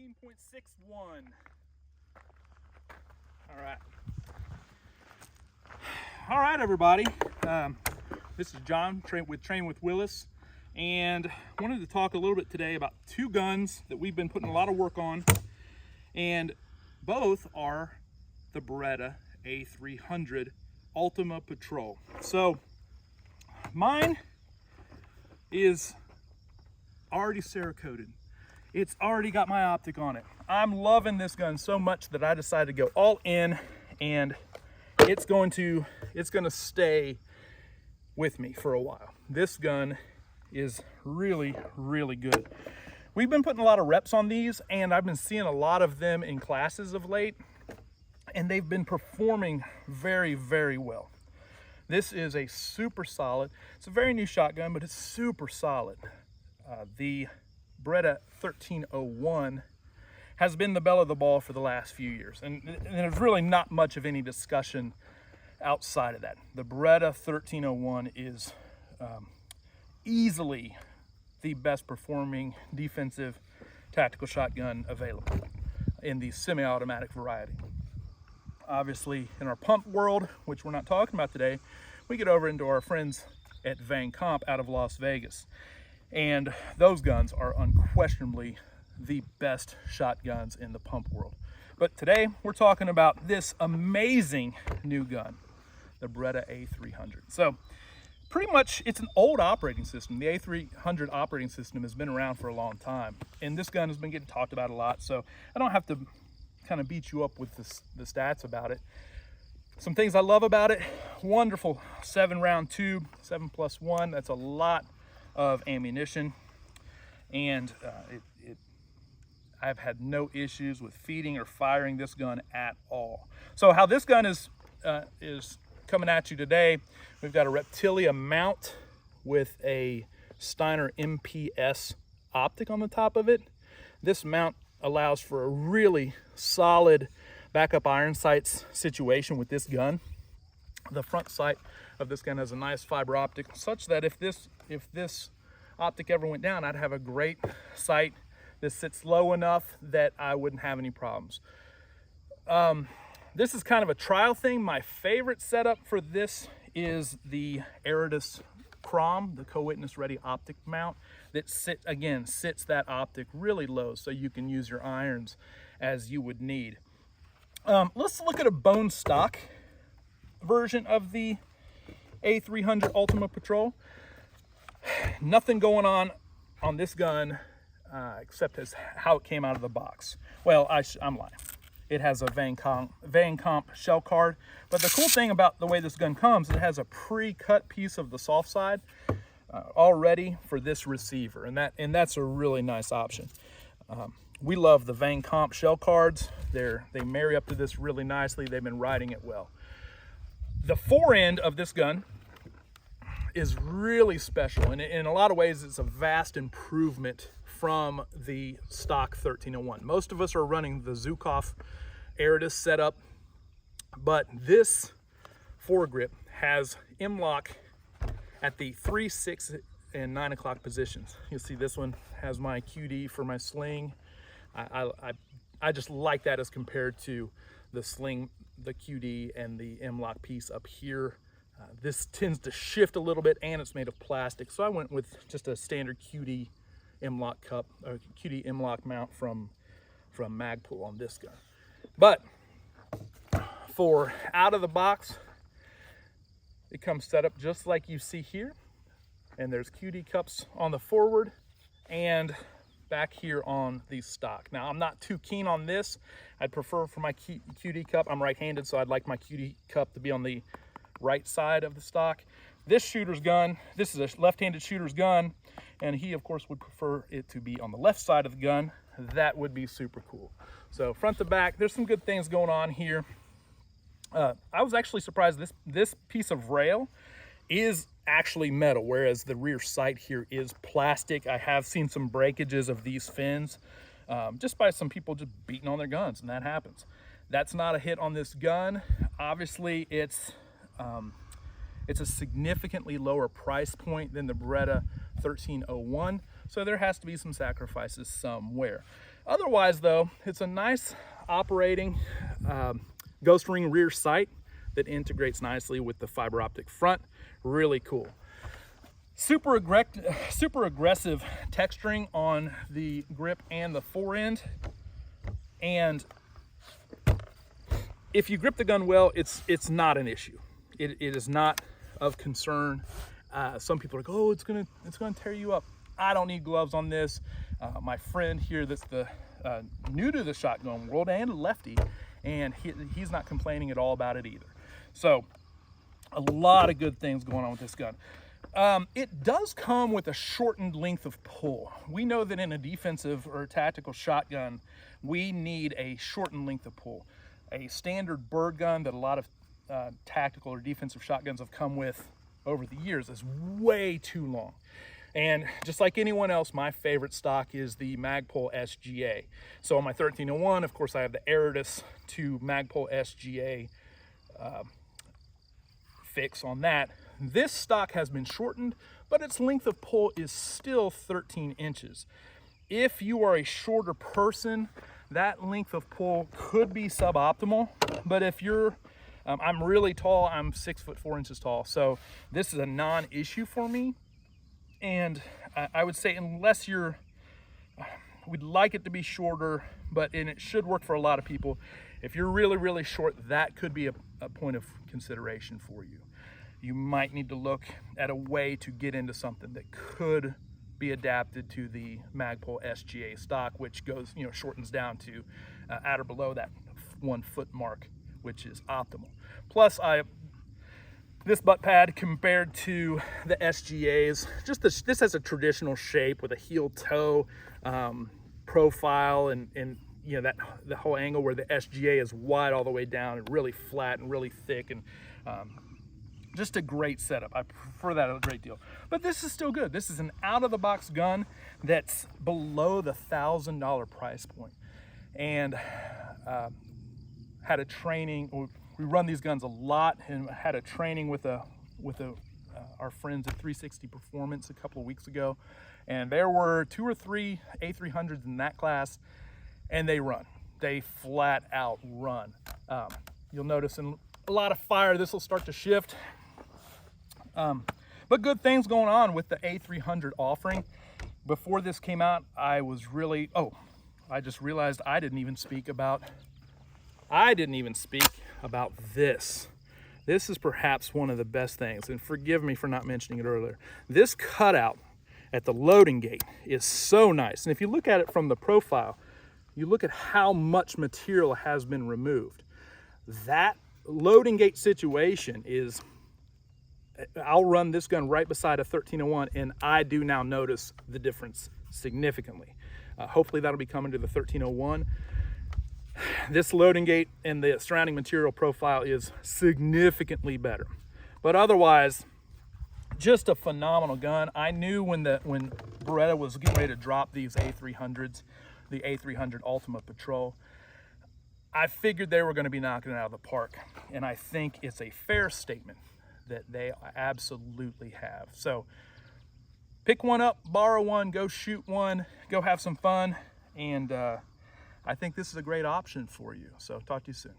13.61. All right, everybody. This is John with Train with Willis, and I wanted to talk a little bit today about two guns that we've been putting a lot of work on, and both are the Beretta A300 Ultima Patrol. So mine is already Cerakoted. It's already got my optic on it. I'm loving this gun so much that I decided to go all in, and it's gonna stay with me for a while. This gun is really, really good. We've been putting a lot of reps on these, and I've been seeing a lot of them in classes of late, and they've been performing very, very well. This is a super solid, it's a very new shotgun, but it's super solid. The Beretta 1301 has been the belle of the ball for the last few years, and there's really not much of any discussion outside of that. The Beretta 1301 is easily the best performing defensive tactical shotgun available in the semi-automatic variety. Obviously, in our pump world, which we're not talking about today, we get over into our friends at Van Comp out of Las Vegas. And those guns are unquestionably the best shotguns in the pump world. But today we're talking about this amazing new gun, the Beretta A300. So pretty much it's an old operating system. The A300 operating system has been around for a long time, and this gun has been getting talked about a lot, so I don't have to kind of beat you up with the stats about it. Some things I love about it: wonderful 7-round tube, 7+1. That's a lot of ammunition, and I've had no issues with feeding or firing this gun at all. So how this gun is coming at you today, we've got a Reptilia mount with a Steiner MPS optic on the top of it. This mount allows for a really solid backup iron sights situation with this gun. The front sight of this gun has a nice fiber optic, such that if this optic ever went down, I'd have a great sight. This sits low enough that I wouldn't have any problems. This is kind of a trial thing. My favorite setup for this is the Aridus Crom, the co-witness ready optic mount that sits that optic really low so you can use your irons as you would need. Let's look at a bone stock version of the A300 Ultima Patrol. Nothing going on this gun except as how it came out of the box. Well, I'm lying. It has a Van Comp shell card, but the cool thing about the way this gun comes, it has a pre-cut piece of the soft side already for this receiver, and that's a really nice option. We love the Van Comp shell cards. They marry up to this really nicely. They've been riding it well. The fore end of this gun is really special, and in a lot of ways it's a vast improvement from the stock 1301. Most of us are running the Zukov Aridus setup, but this foregrip has M-lock at the 3, 6, and 9 o'clock positions. You'll see this one has my QD for my sling. I just like that as compared to the sling, the QD, and the M-lock piece up here. This tends to shift a little bit, and it's made of plastic, so I went with just a standard QD M-lock cup, or QD M-lock mount from Magpul on this gun. But for out of the box, it comes set up just like you see here, and there's QD cups on the forward and back here on the stock. Now, I'm not too keen on this. I'd prefer for my QD cup. I'm right-handed, so I'd like my QD cup to be on the right side of the stock. This shooter's gun, this is a left-handed shooter's gun, and he of course would prefer it to be on the left side of the gun. That would be super cool. So front to back, there's some good things going on here. I was actually surprised this piece of rail is actually metal, whereas the rear sight here is plastic. I have seen some breakages of these fins just by some people just beating on their guns, and that happens. That's not a hit on this gun. Obviously, it's a significantly lower price point than the Beretta 1301, so there has to be some sacrifices somewhere. Otherwise though, it's a nice operating ghost ring rear sight that integrates nicely with the fiber optic front. Really cool. Super aggressive texturing on the grip and the forend. And if you grip the gun well, it's not an issue. It is not of concern. Some people are like, oh, it's gonna tear you up. I don't need gloves on this. My friend here that's new to the shotgun world and lefty, and he's not complaining at all about it either. So a lot of good things going on with this gun. It does come with a shortened length of pull. We know that in a defensive or tactical shotgun, we need a shortened length of pull. A standard bird gun that a lot of tactical or defensive shotguns have come with over the years is way too long. And just like anyone else, my favorite stock is the Magpul SGA. So on my 1301, of course, I have the Aridus to Magpul SGA fix on that. This stock has been shortened, but its length of pull is still 13 inches. If you are a shorter person, that length of pull could be suboptimal, but if you're I'm really tall, I'm 6'4" tall, so this is a non-issue for me. And I would say unless we'd like it to be shorter, and it should work for a lot of people. If you're really, really short, that could be a point of consideration for you. You might need to look at a way to get into something that could be adapted to the Magpul SGA stock, which goes, shortens down to at or below that 1 foot mark, which is optimal. Plus, this butt pad compared to the SGAs, this has a traditional shape with a heel toe profile, and that the whole angle where the SGA is wide all the way down and really flat and really thick, and just a great setup. I prefer that a great deal. But this is still good. This is an out-of-the-box gun that's below the $1,000 price point. And had a training. We run these guns a lot, and had a training with our friends at 360 Performance a couple of weeks ago. And there were 2 or 3 A300s in that class, and they run. They flat out run. You'll notice in a lot of fire, this will start to shift. But good things going on with the A300 offering. Before this came out, I just realized I didn't even speak about this. This is perhaps one of the best things, and forgive me for not mentioning it earlier. This cutout at the loading gate is so nice. And if you look at it from the profile, you look at how much material has been removed. That loading gate situation is, I'll run this gun right beside a 1301, and I do now notice the difference significantly. Hopefully that'll be coming to the 1301. This loading gate and the surrounding material profile is significantly better. But otherwise, just a phenomenal gun. I knew when Beretta was getting ready to drop these A300s, the A300 Ultima Patrol, I figured they were going to be knocking it out of the park. And I think it's a fair statement that they absolutely have. So pick one up, borrow one, go shoot one, go have some fun. And I think this is a great option for you. So talk to you soon.